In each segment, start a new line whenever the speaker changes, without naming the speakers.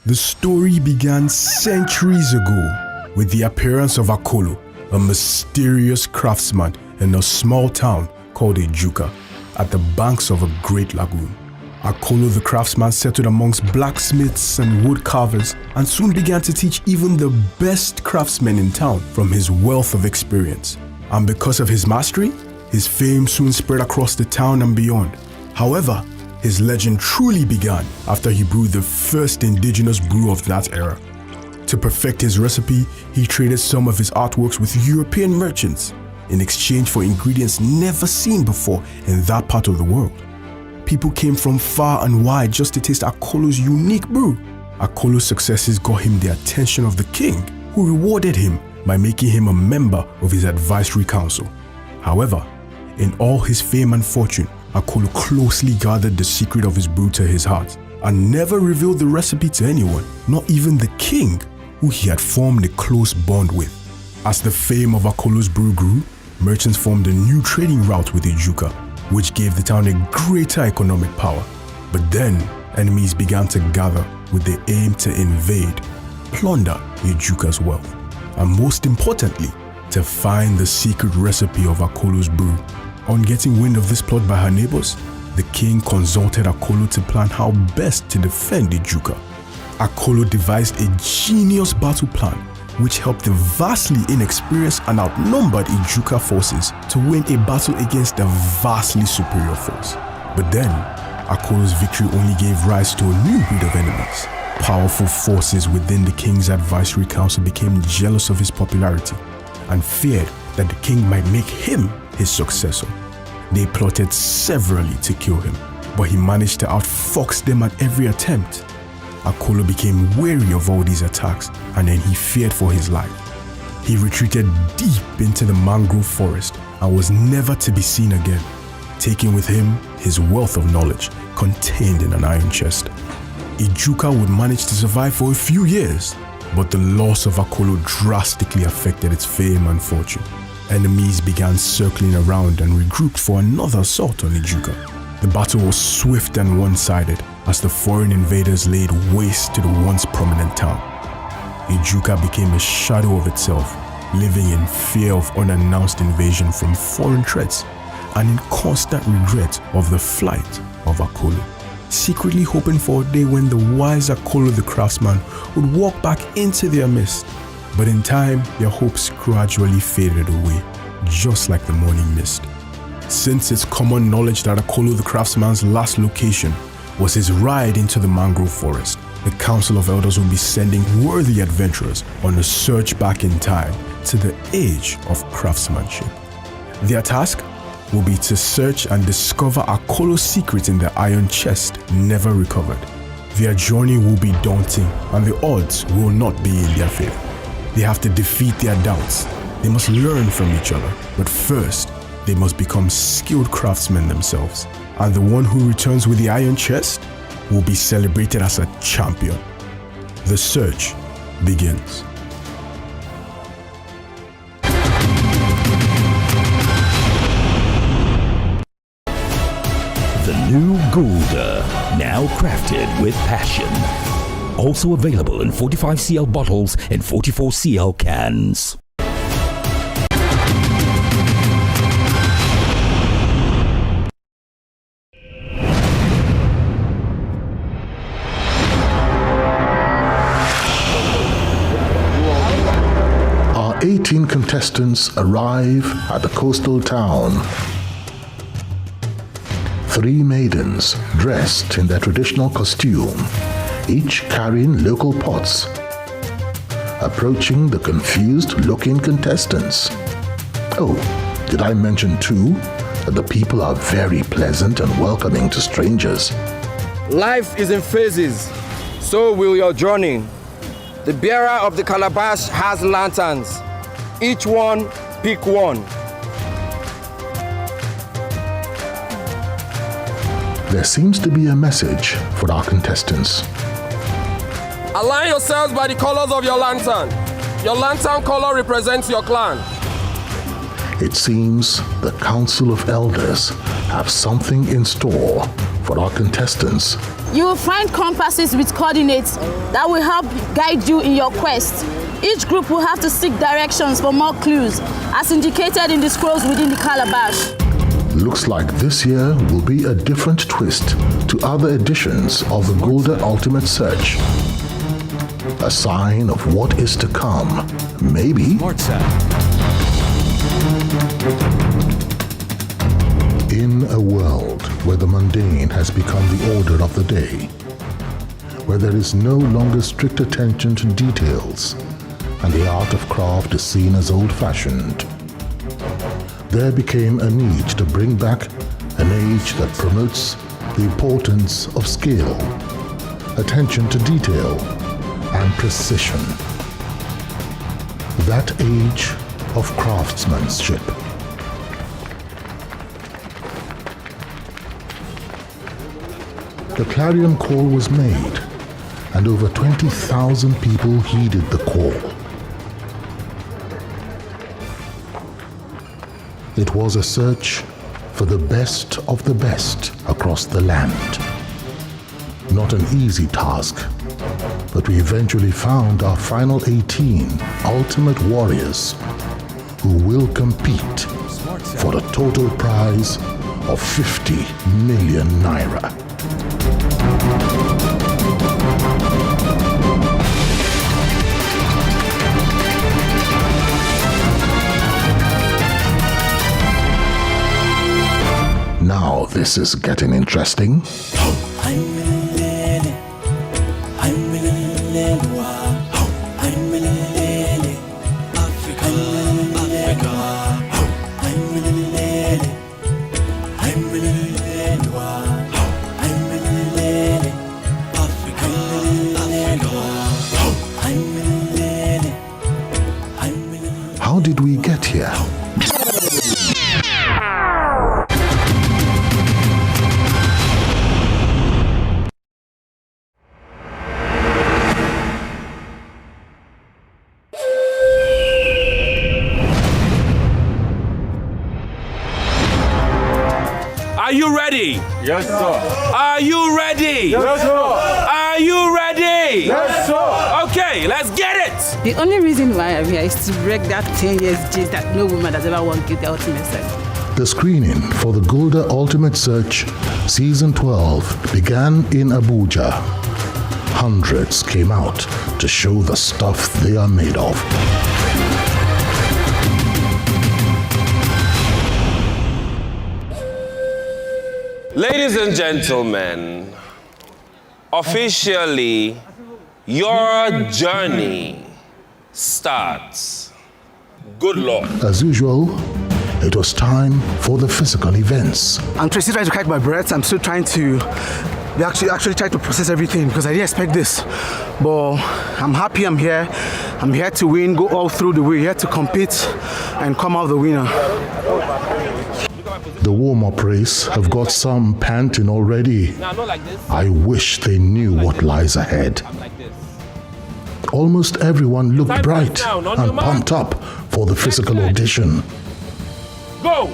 The story began centuries ago with the appearance of Akolo, a mysterious craftsman in a small town called Ejuka, at the banks of a great lagoon. Akolo the craftsman settled amongst blacksmiths and wood carvers and soon began to teach even the best craftsmen in town from his wealth of experience. And because of his mastery, his fame soon spread across the town and beyond. However, his legend truly began after he brewed the first indigenous brew of that era. To perfect his recipe, he traded some of his artworks with European merchants in exchange for ingredients never seen before in that part of the world. People came from far and wide just to taste Akolo's unique brew. Akolo's successes got him the attention of the king, who rewarded him by making him a member of his advisory council. However, in all his fame and fortune, Akolo closely guarded the secret of his brew to his heart and never revealed the recipe to anyone, not even the king, who he had formed a close bond with. As the fame of Akolo's brew grew, merchants formed a new trading route with Ejuka, which gave the town a greater economic power. But then, enemies began to gather with the aim to invade, plunder Ejuka's wealth, and most importantly, to find the secret recipe of Akolo's brew. On getting wind of this plot by her neighbors, the king consulted Akolo to plan how best to defend Ejuka. Akolo devised a genius battle plan which helped the vastly inexperienced and outnumbered Ejuka forces to win a battle against a vastly superior force. But then, Akolo's victory only gave rise to a new breed of enemies. Powerful forces within the king's advisory council became jealous of his popularity and feared that the king might make him his successor. They plotted severally to kill him, but he managed to outfox them at every attempt. Akolo became wary of all these attacks and then he feared for his life. He retreated deep into the mangrove forest and was never to be seen again, taking with him his wealth of knowledge contained in an iron chest. Ejuka would manage to survive for a few years, but the loss of Akolo drastically affected its fame and fortune. Enemies began circling around and regrouped for another assault on Ejuka. The battle was swift and one-sided as the foreign invaders laid waste to the once prominent town. Ejuka became a shadow of itself, living in fear of unannounced invasion from foreign threats and in constant regret of the flight of Akolo, secretly hoping for a day when the wise Akolo the craftsman would walk back into their midst. But in time, their hopes gradually faded away, just like the morning mist. Since it's common knowledge that Akolo the craftsman's last location was his ride into the mangrove forest, the Council of Elders will be sending worthy adventurers on a search back in time to the age of craftsmanship. Their task will be to search and discover Akolo's secret in the iron chest never recovered. Their journey will be daunting and the odds will not be in their favor. They have to defeat their doubts. They must learn from each other, but first, they must become skilled craftsmen themselves. And the one who returns with the iron chest will be celebrated as a champion. The search begins.
The new Gulder, now crafted with passion. Also available in 45cl bottles and 44cl cans.
Our 18 contestants arrive at the coastal town. 3 maidens dressed in their traditional costume, each carrying local pots, approaching the confused-looking contestants. Oh, did I mention too that the people are very pleasant and welcoming to strangers?
Life is in phases, so will your journey. The bearer of the calabash has lanterns. Each one pick one.
There seems to be a message for our contestants.
Align yourselves by the colors of your lantern. Your lantern color represents your clan.
It seems the Council of Elders have something in store for our contestants
You will find compasses with coordinates that will help guide you in your quest. Each group will have to seek directions for more clues, as indicated in the scrolls within the calabash.
Looks like this year will be a different twist to other editions of the Gulder Ultimate Search. A sign of what is to come, maybe. In a world where the mundane has become the order of the day, where there is no longer strict attention to details, and the art of craft is seen as old-fashioned, there became a need to bring back an age that promotes the importance of skill, attention to detail, and precision. That age of craftsmanship. The clarion call was made, and over 20,000 people heeded the call. It was a search for the best of the best across the land. Not an easy task, but we eventually found our final 18 ultimate warriors who will compete for a total prize of 50 million naira. Now this is getting interesting. How did we get here?
Are you ready?
Yes, sir.
Are you ready?
Yes, sir.
Are you ready?
Yes, sir.
Okay, let's get it.
The only reason why I'm here is to break that 10 years gist that no woman has ever won Gulder Ultimate Search.
The screening for the Gulder Ultimate Search Season 12 began in Abuja. Hundreds came out to show the stuff they are made of.
Ladies and gentlemen, officially, your journey starts. Good luck.
As usual, it was time for the physical events.
I'm still trying to catch my breath. I'm still trying to actually try to process everything because I didn't expect this. But I'm happy I'm here. I'm here to win, go all through the way, here to compete and come out the winner.
The warm-up race have got some panting already. I wish they knew what lies ahead. Almost everyone looked bright and pumped up for the physical audition.
Go!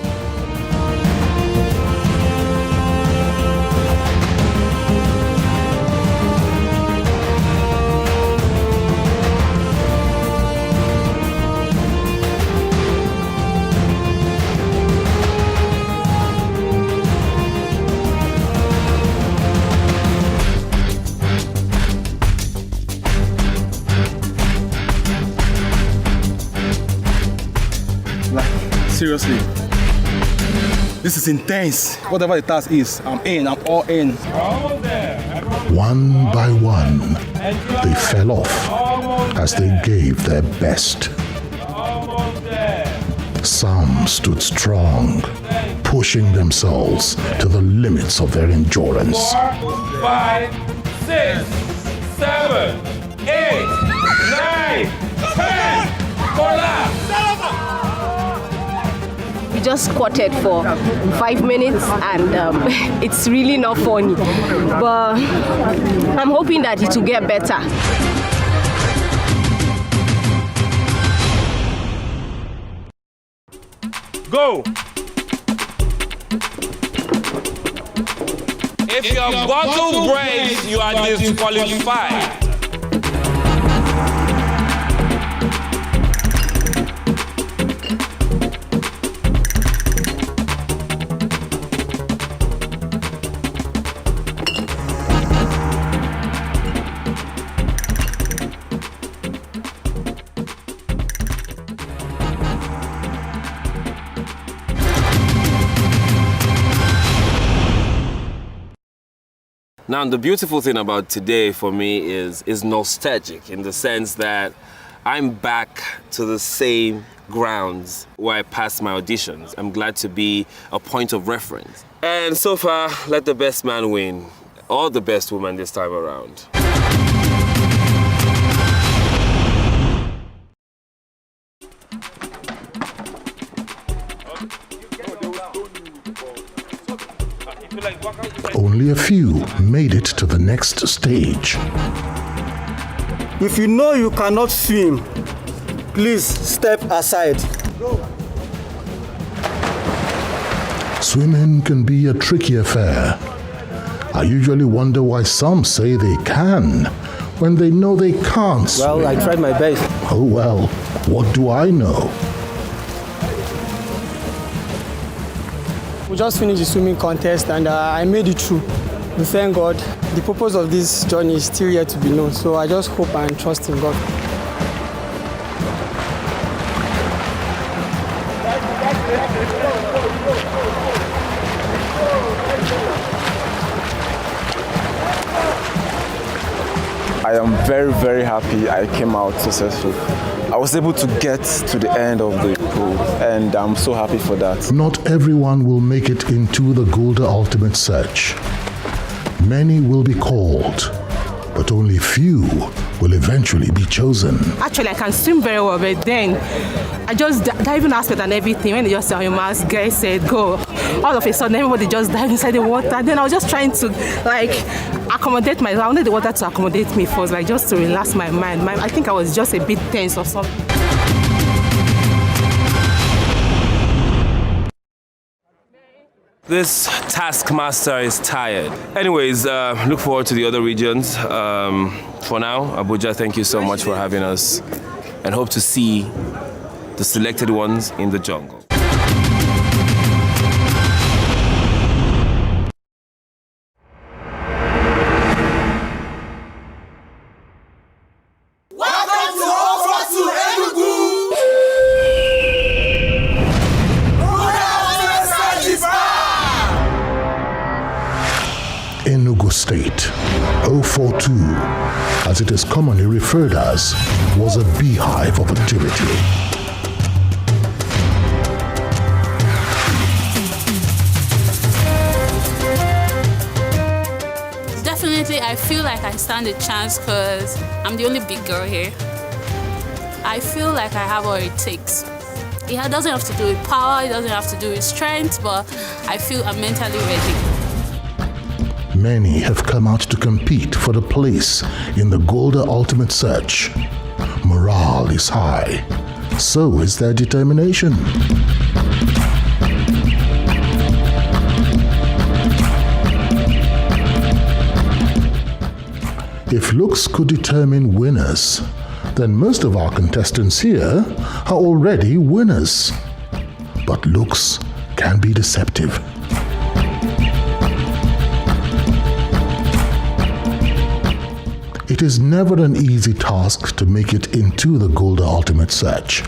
Seriously. This is intense. Whatever the task is, I'm in, I'm all in.
One by one, they fell off as they gave their best. Some stood strong, pushing themselves to the limits of their endurance.
4, 5, 6, 7, 8, 9, 10. Kola!
We just squatted for 5 minutes and it's really not funny. But I'm hoping that it will get better.
Go! If If your bottle breaks, you are disqualified.
Now, the beautiful thing about today for me is nostalgic in the sense that I'm back to the same grounds where I passed my auditions. I'm glad to be a point of reference. And so far, let the best man win, or the best woman this time around.
Only a few made it to the next stage.
If you know you cannot swim, please step aside.
Swimming can be a tricky affair. I usually wonder why some say they can when they know they can't swim.
Well, I tried my best.
Oh well, what do I know?
We just finished the swimming contest and I made it through. We thank God. The purpose of this journey is still yet to be known, so I just hope and trust in God.
I am very, very happy I came out successful. I was able to get to the end of the pool, and I'm so happy for that.
Not everyone will make it into the Gulder Ultimate Search. Many will be called, but only few will eventually be chosen.
Actually, I can swim very well, but then I just diving aspect and everything. When they just saw your mask, guys said go. All of a sudden, everybody just dived inside the water. Then I was just trying to accommodate myself. I wanted the water to accommodate me first, just to relax my mind. I think I was just a bit tense or something.
This taskmaster is tired. Anyways, look forward to the other regions. For now, Abuja, thank you so much for having us, and hope to see the selected ones in the jungle.
Enugu State, 042, as it is commonly referred as, was a beehive of activity.
Definitely, I feel like I stand a chance because I'm the only big girl here. I feel like I have what it takes. It doesn't have to do with power, it doesn't have to do with strength, but I feel I'm mentally ready.
Many have come out to compete for the place in the Gulder Ultimate Search. Morale is high. So is their determination. If looks could determine winners, then most of our contestants here are already winners. But looks can be deceptive. It is never an easy task to make it into the Gulder Ultimate Search.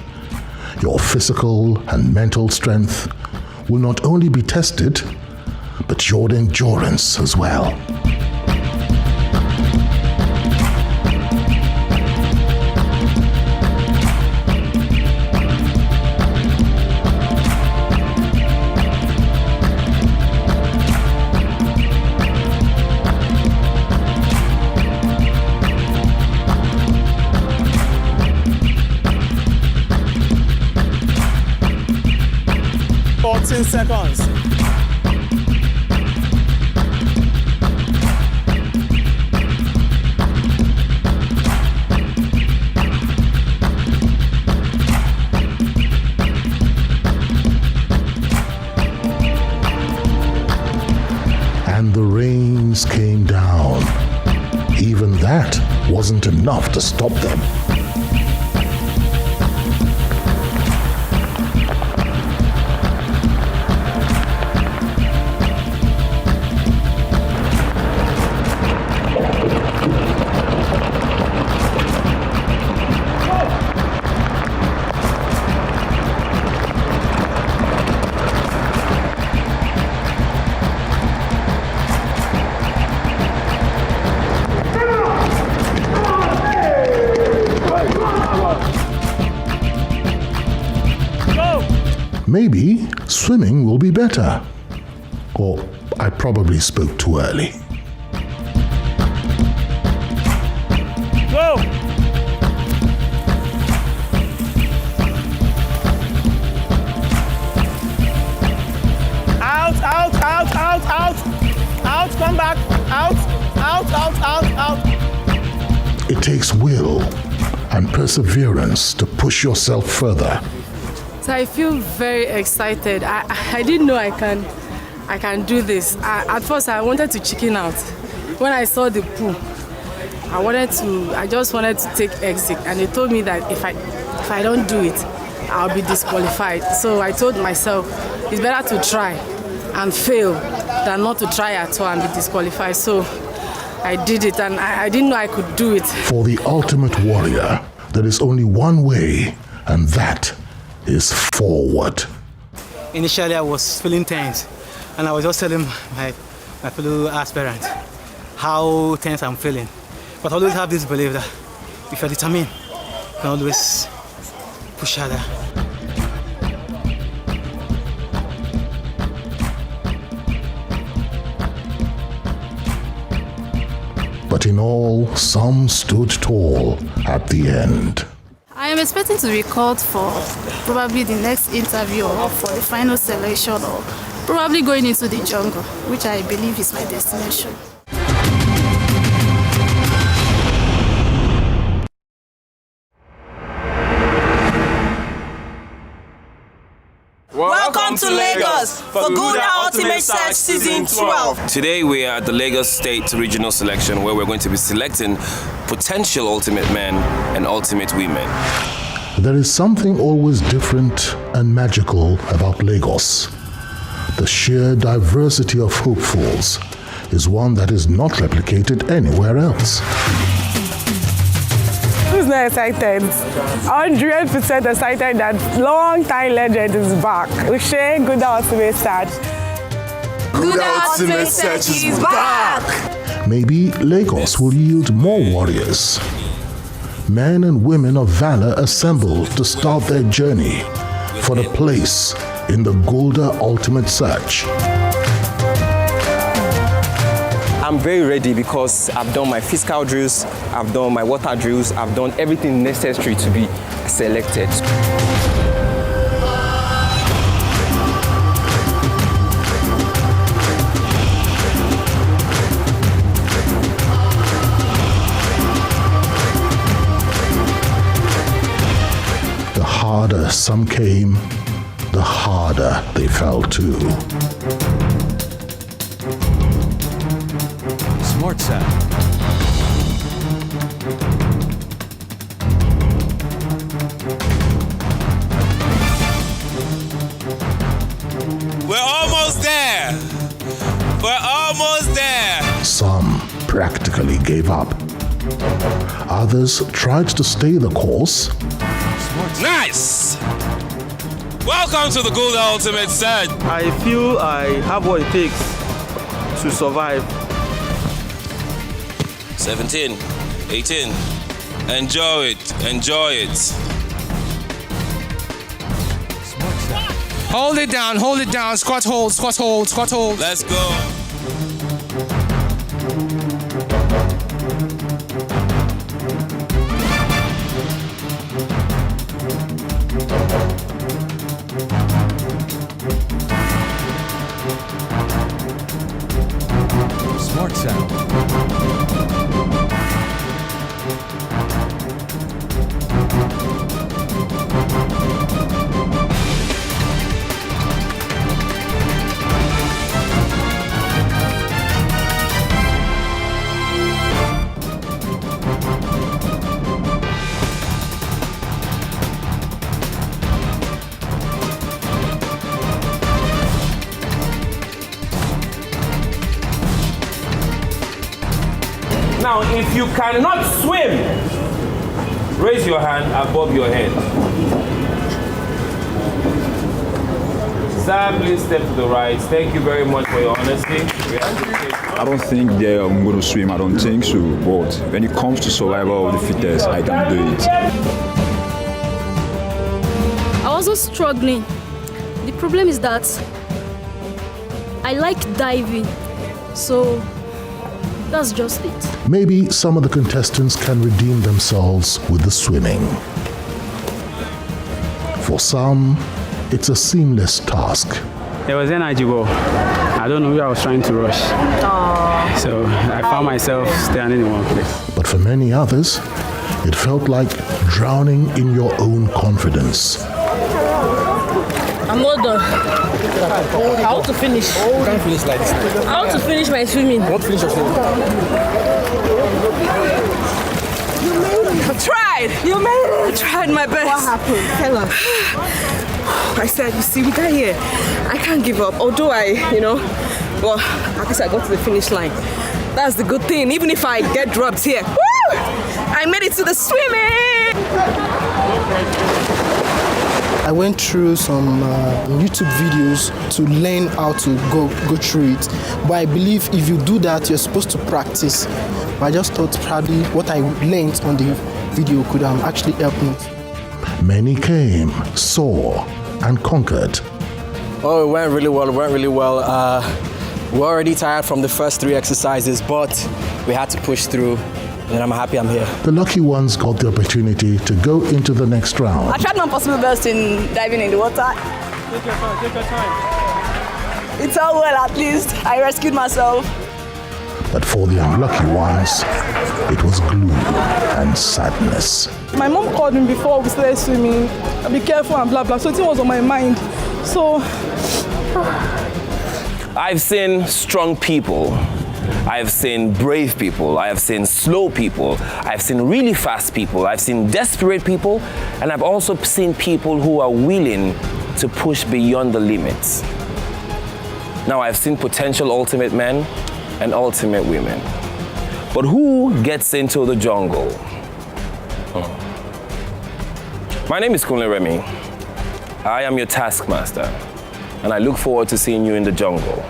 Your physical and mental strength will not only be tested, but your endurance as well.
Seconds.
And the rain enough to stop them. Maybe swimming will be better. Or I probably spoke too early.
Go! Out, out, out, out, out. Out, come back. Out, out, out, out, out.
It takes will and perseverance to push yourself further.
So I feel very excited. I didn't know I can do this. At first I wanted to chicken out. When I saw the pool, I just wanted to take exit, and they told me that if I don't do it, I'll be disqualified. So I told myself it's better to try and fail than not to try at all and be disqualified. So I did it, and I didn't know I could do it.
For the ultimate warrior, there is only one way, and that is forward.
Initially, I was feeling tense, and I was just telling my fellow aspirant how tense I'm feeling. But I always have this belief that if you're determined, you can always push harder.
But in all, some stood tall at the end.
I am expecting to be called for probably the next interview or for the final selection or probably going into the jungle, which I believe is my destination.
Welcome to Lagos for Gulder Ultimate Search Season 12.
Today we are at the Lagos State Regional Selection, where we're going to be selecting potential ultimate men and ultimate women.
There is something always different and magical about Lagos. The sheer diversity of hopefuls is one that is not replicated anywhere else.
Who's not excited? 100% excited that long-time legend is back. Ushe Gulder Ultimate Search.
Gulder Ultimate Search is back!
Maybe Lagos will yield more warriors. Men and women of valor assembled to start their journey for the place in the Gulder Ultimate Search.
I'm very ready because I've done my physical drills, I've done my water drills, I've done everything necessary to be selected.
The harder some came, the harder they fell too.
Smart sound.
We're almost there. We're almost there.
Some practically gave up. Others tried to stay the course.
Nice. Welcome to the Gulder Ultimate Search.
I feel I have what it takes to survive.
17, 18. Enjoy it, enjoy it.
Hold it down, squat hold, squat hold, squat hold.
Let's go.
Smart sound.
Now, if you cannot swim, raise your hand above your head. Sir, please step to the right. Thank you very much for your honesty.
I don't think I'm going to swim. I don't think so. But when it comes to survival of the fittest, I can do it.
I was also struggling. The problem is that I like diving, so that's just it.
Maybe some of the contestants can redeem themselves with the swimming. For some, it's a seamless task.
There was energy, but I don't know where I was trying to rush. So I found myself standing in one place.
But for many others, it felt like drowning in your own confidence.
I'm not done. I want to finish.
You can't finish like this.
I want to finish my swimming.
What finish your swimming?
You made it. I tried. You made it. I tried my best.
What happened? Tell us.
I said, you see, we got here. I can't give up. Although well, at least I got to the finish line. That's the good thing. Even if I get dropped here, woo! I made it to the swimming.
I went through some YouTube videos to learn how to go through it. But I believe if you do that, you're supposed to practice. But I just thought probably what I learned on the video could actually help me.
Many came, saw, and conquered.
Oh, it went really well. We're already tired from the first 3 exercises, but we had to push through, and I'm happy I'm here.
The lucky ones got the opportunity to go into the next round.
I tried my possible best in diving in the water.
Take your time.
It's all well, at least. I rescued myself.
But for the unlucky ones, it was gloom and sadness.
My mom called me before we started swimming. Be careful and blah blah. So it was on my mind. So
I've seen strong people. I've seen brave people. I have seen slow people. I've seen really fast people. I've seen desperate people. And I've also seen people who are willing to push beyond the limits. Now, I've seen potential ultimate men and ultimate women. But who gets into the jungle? My name is Kunle Remy. I am your taskmaster, and I look forward to seeing you in the jungle.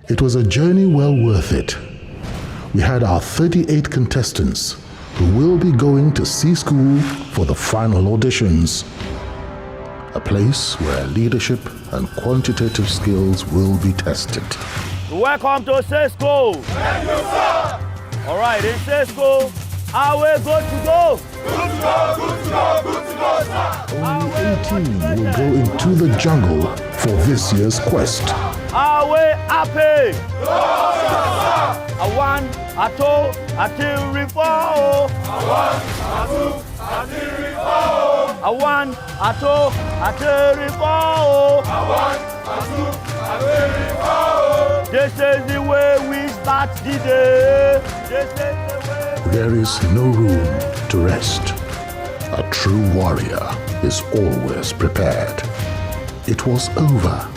It was a journey well worth it. We had our 38 contestants who will be going to C School for the final auditions. A place where leadership and quantitative skills will be tested.
Welcome to C School. Thank you, sir. All right, in C School, are we good to go? Good to go, good to go, good to go, sir.
Only 18 will go into the jungle for this year's quest.
Are we happy? A 1, a 2, a 3, 4. A 1, a 2, a 3, 4. A 1, a 2, a 3, 4. A 1, a 2, a 3, 4. This is the way we start the day. This is the way.
There is no room to rest. A true warrior is always prepared. It was over,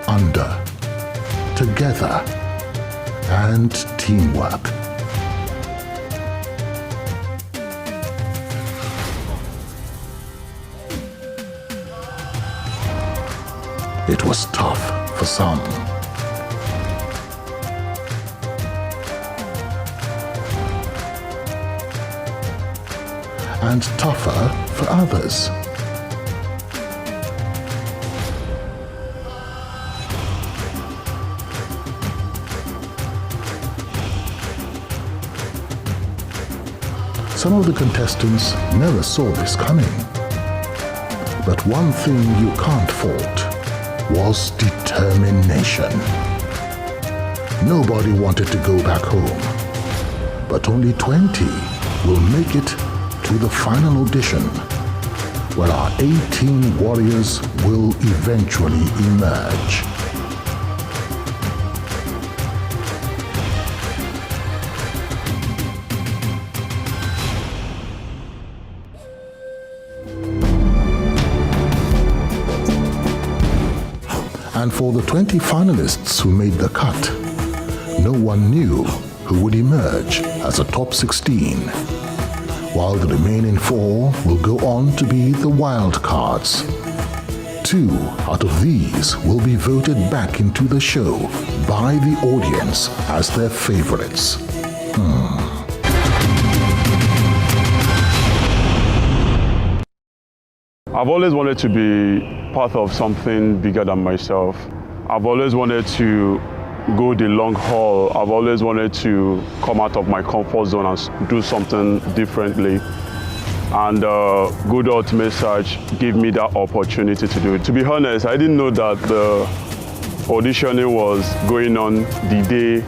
under, together, and teamwork. It was tough for some. And tougher for others. Some of the contestants never saw this coming. But one thing you can't fault was determination. Nobody wanted to go back home, but only 20 will make it to the final audition, where our 18 warriors will eventually emerge. And for the 20 finalists who made the cut, no one knew who would emerge as a top 16, while the remaining 4 will go on to be the wild cards. 2 out of these will be voted back into the show by the audience as their favorites.
I've always wanted to be part of something bigger than myself. I've always wanted to go the long haul. I've always wanted to come out of my comfort zone and do something differently. And Gulder Ultimate Search gave me that opportunity to do it. To be honest, I didn't know that the auditioning was going on the day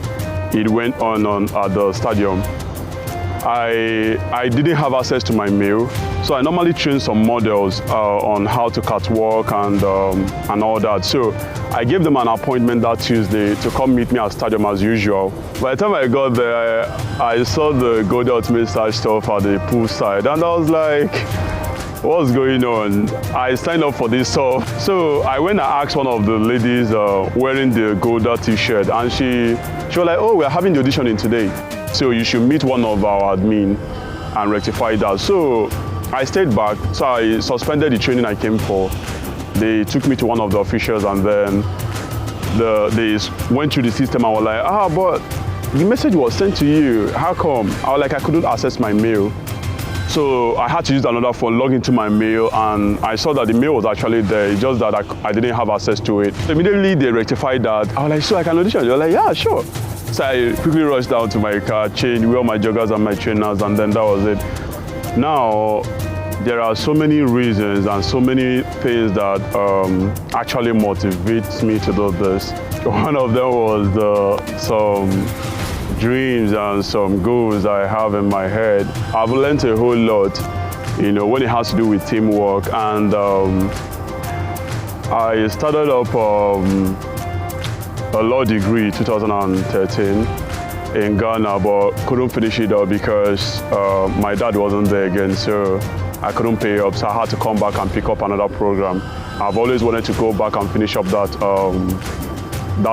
it went on at the stadium. I didn't have access to my mail, so I normally train some models on how to catwalk and all that. So I gave them an appointment that Tuesday to come meet me at stadium as usual. By the time I got there, I saw the Gulder Ultimate Search stuff at the poolside, and I was like, what's going on? I signed up for this stuff. So I went and asked one of the ladies wearing the Gulder t-shirt, and she was like, oh, we're having the auditioning today, so you should meet one of our admin and rectify that. So I stayed back, so I suspended the training I came for. They took me to one of the officials, and then they went through the system and were like, but the message was sent to you, how come? I was like, I couldn't access my mail. So I had to use another phone, log into my mail, and I saw that the mail was actually there. It's just that I didn't have access to it. So immediately they rectified that. I was like, so I can audition? They were like, yeah, sure. So I quickly rushed down to my car, changed, wear my joggers and my trainers, and then that was it. Now, there are so many reasons and so many things that actually motivates me to do this. One of them was some dreams and some goals I have in my head. I've learned a whole lot, when it has to do with teamwork. And I started up a law degree 2013 in Ghana, but couldn't finish it up because my dad wasn't there again, so I couldn't pay up, so I had to come back and pick up another program. I've always wanted to go back and finish up that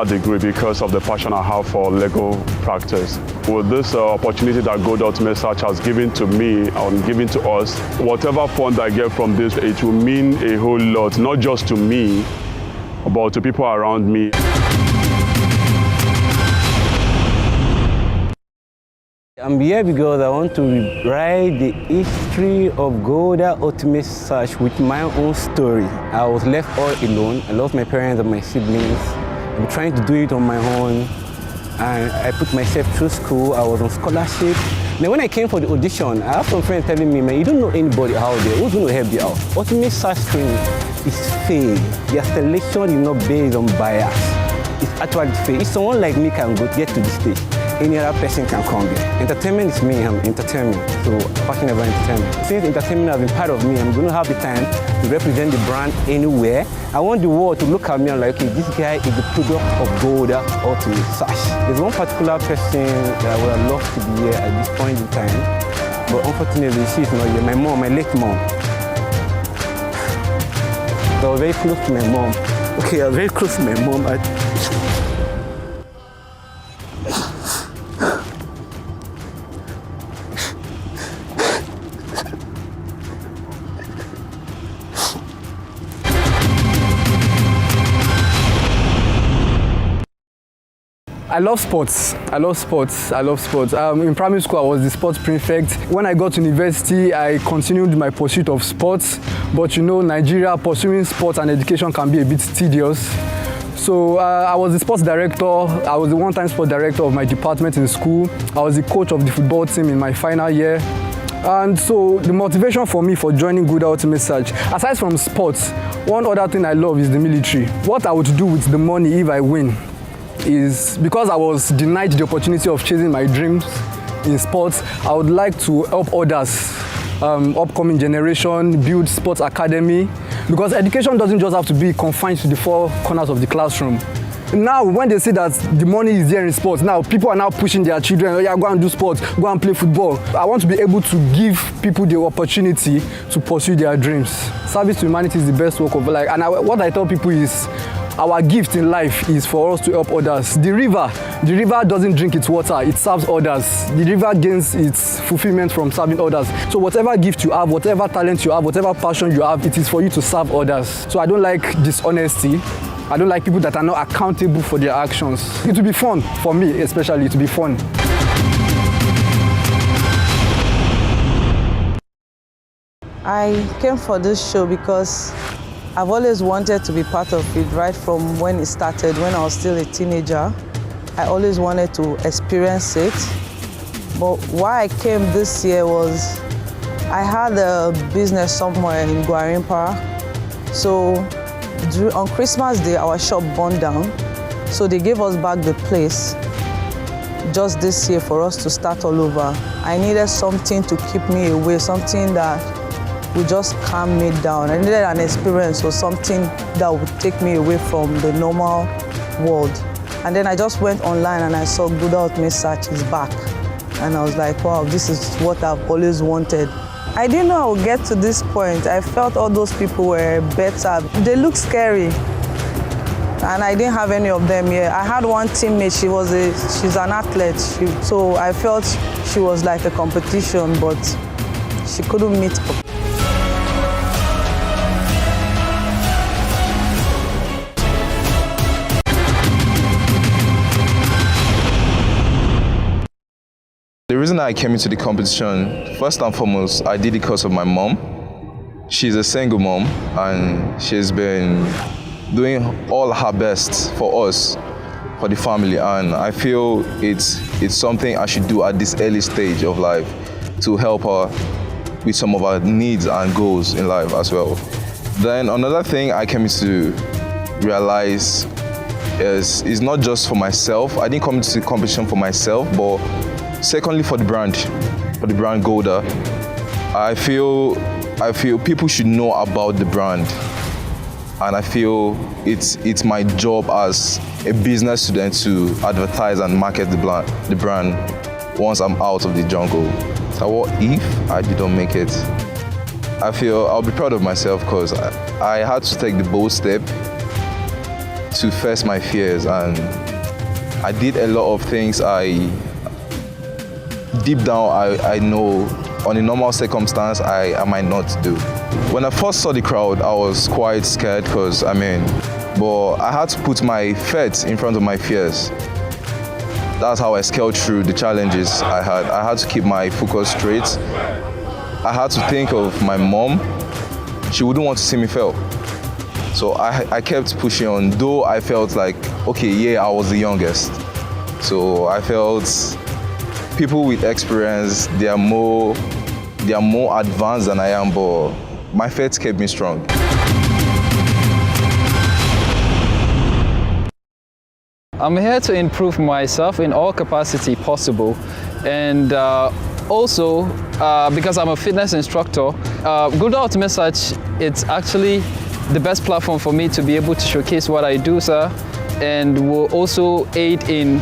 degree because of the passion I have for Lego practice. With this opportunity that Gulder Ultimate Search has given to me and given to us, whatever fund I get from this, it will mean a whole lot, not just to me, but to people around me.
I'm here because I want to write the history of Gulder Ultimate Search with my own story. I was left all alone. I lost my parents and my siblings. I'm trying to do it on my own. And I put myself through school. I was on scholarship. Then when I came for the audition, I have some friends telling me, man, you don't know anybody out there. Who's going to help you out? Ultimate Search training is fair. Their selection is not based on bias. It's actually fair. If someone like me can get to this stage, any other person can come here. Entertainment is me, I'm entertainment, so I'm passionate about entertainment. Since entertainment has been part of me, I'm going to have the time to represent the brand anywhere. I want the world to look at me and like, okay, this guy is the product of Gulder Ultimate Search. There's one particular person that I would have loved to be here at this point in time, but unfortunately she's not here. My mom, my late mom. So I was very close to my mom. Okay, I was very close to my mom.
I love sports. In primary school, I was the sports prefect. When I got to university, I continued my pursuit of sports. But Nigeria, pursuing sports and education can be a bit tedious. So I was the sports director. I was the one-time sports director of my department in school. I was the coach of the football team in my final year. And so the motivation for me for joining Gulder Ultimate Search, aside from sports, one other thing I love is the military. What I would do with the money if I win is, because I was denied the opportunity of chasing my dreams in sports, I would like to help others, upcoming generation, build sports academy, because education doesn't just have to be confined to the four corners of the classroom. Now, when they say that the money is there in sports, now people are now pushing their children, oh yeah, go and do sports, go and play football. I want to be able to give people the opportunity to pursue their dreams. Service to humanity is the best work of life. And what I tell people is, our gift in life is for us to help others. The river doesn't drink its water, it serves others. The river gains its fulfillment from serving others. So whatever gift you have, whatever talent you have, whatever passion you have, it is for you to serve others. So I don't like dishonesty. I don't like people that are not accountable for their actions. It will be fun, for me especially, it will be fun.
I came for this show because I've always wanted to be part of it right from when it started, when I was still a teenager. I always wanted to experience it. But why I came this year was I had a business somewhere in Gwarimpa. So on Christmas Day, our shop burned down. So they gave us back the place just this year for us to start all over. I needed something to keep me away, something that would just calm me down. I needed an experience or something that would take me away from the normal world. And then I just went online and I saw Gulder Ultimate Search is back. And I was like, wow, this is what I've always wanted. I didn't know I would get to this point. I felt all those people were better. They look scary. And I didn't have any of them here. I had one teammate, she's an athlete. So I felt she was like a competition, but she couldn't meet up.
The reason I came into the competition, first and foremost, I did it because of my mom. She's a single mom and she's been doing all her best for us, for the family, and I feel it's something I should do at this early stage of life to help her with some of her needs and goals in life as well. Then another thing I came to realize is not just for myself. I didn't come to the competition for myself, but secondly for the brand Gulder. I feel people should know about the brand, and I feel it's my job as a business student to advertise and market the brand once I'm out of the jungle. So what if I didn't make it? I feel I'll be proud of myself because I had to take the bold step to face my fears, and I did a lot of things deep down I know on a normal circumstance I might not do. When I first saw the crowd, I was quite scared but I had to put my faith in front of my fears. That's how I scaled through the challenges I had. I had to keep my focus straight. I had to think of my mom. She wouldn't want to see me fail. So I kept pushing on, though I felt like, okay, yeah, I was the youngest. So I felt people with experience, they are more advanced than I am, but my faith kept me strong.
I'm here to improve myself in all capacity possible, and also because I'm a fitness instructor, Gulder Ultimate Search, it's actually the best platform for me to be able to showcase what I do, sir, and will also aid in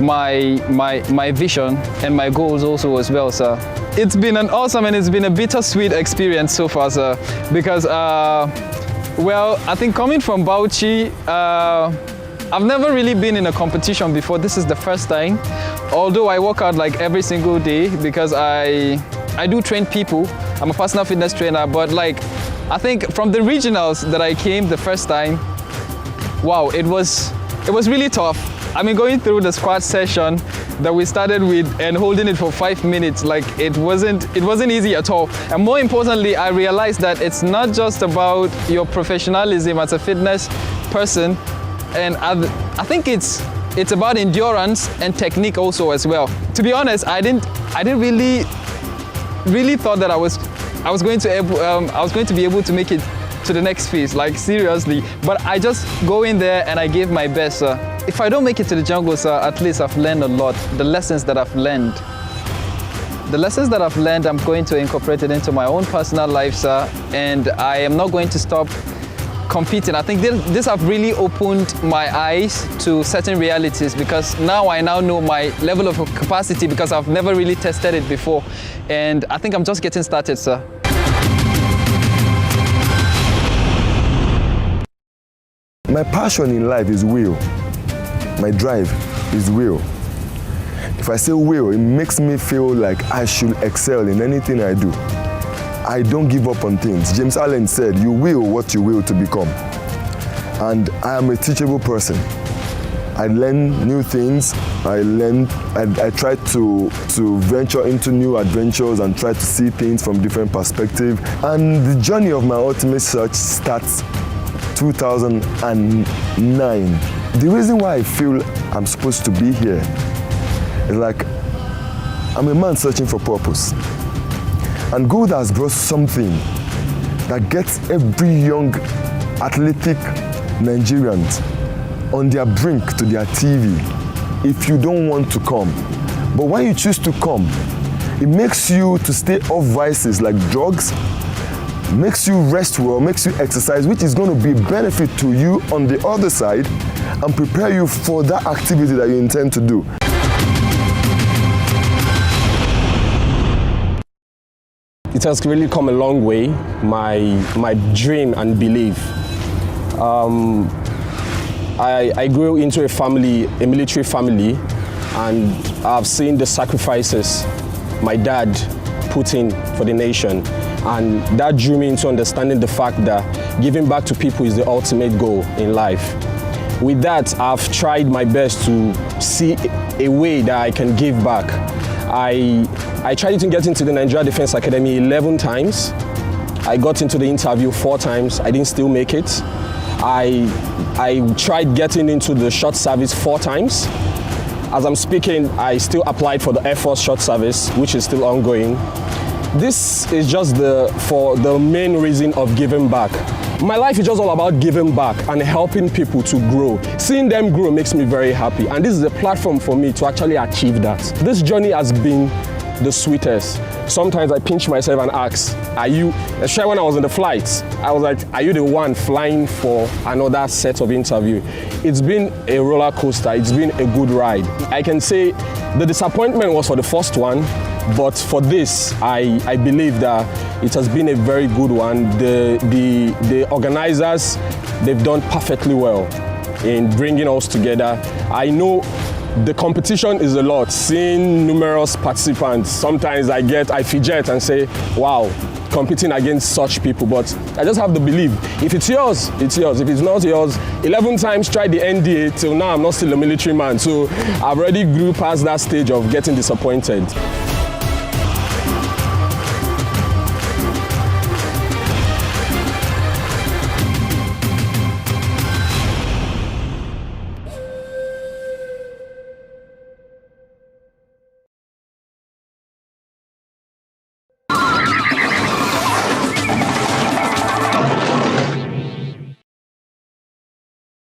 my vision and my goals also as well, sir. It's been an awesome and it's been a bittersweet experience so far, sir, because well, I think coming from Bauchi, I've never really been in a competition before. This is the first time, although I work out like every single day because I do train people. I'm a personal fitness trainer, but like I think from the regionals that I came the first time, wow, it was really tough. I mean, going through the squat session that we started with and holding it for 5 minutes, like it wasn't easy at all. And more importantly, I realized that it's not just about your professionalism as a fitness person, and I think it's about endurance and technique also as well. To be honest, I didn't really thought that I was going to be able to make it to the next phase, like seriously. But I just go in there and I gave my best, sir. If I don't make it to the jungle, sir, at least I've learned a lot. The lessons that I've learned, I'm going to incorporate it into my own personal life, sir. And I am not going to stop competing. I think this have really opened my eyes to certain realities, because now I know my level of capacity, because I've never really tested it before. And I think I'm just getting started, sir.
My passion in life is will. My drive is will. If I say will, it makes me feel like I should excel in anything I do. I don't give up on things. James Allen said, you will what you will to become. And I am a teachable person. I learn new things. I try to venture into new adventures and try to see things from different perspectives. And the journey of my ultimate search starts 2009. The reason why I feel I'm supposed to be here is like I'm a man searching for purpose. And Gulder has brought something that gets every young athletic Nigerians on their brink to their TV if you don't want to come. But when you choose to come, it makes you to stay off vices like drugs, makes you rest well, makes you exercise, which is going to be a benefit to you on the other side and prepare you for that activity that you intend to do.
It has really come a long way, my dream and belief. I grew into a military family, and I've seen the sacrifices my dad put in for the nation. And that drew me into understanding the fact that giving back to people is the ultimate goal in life. With that, I've tried my best to see a way that I can give back. I tried to get into the Nigeria Defense Academy 11 times. I got into the interview 4 times. I didn't still make it. I tried getting into the short service 4 times. As I'm speaking, I still applied for the Air Force short service, which is still ongoing. This is just for the main reason of giving back. My life is just all about giving back and helping people to grow. Seeing them grow makes me very happy, and this is a platform for me to actually achieve that. This journey has been the sweetest. Sometimes I pinch myself and ask, especially when I was in the flights, I was like, are you the one flying for another set of interview? It's been a roller coaster, it's been a good ride. I can say the disappointment was for the first one, but for this, I believe that it has been a very good one. The organizers, they've done perfectly well in bringing us together. I know the competition is a lot. Seeing numerous participants, sometimes I fidget and say, wow, competing against such people, but I just have the belief, if it's yours, it's yours. If it's not yours, 11 times tried the NDA, till now I'm not still a military man, so I've already grew past that stage of getting disappointed.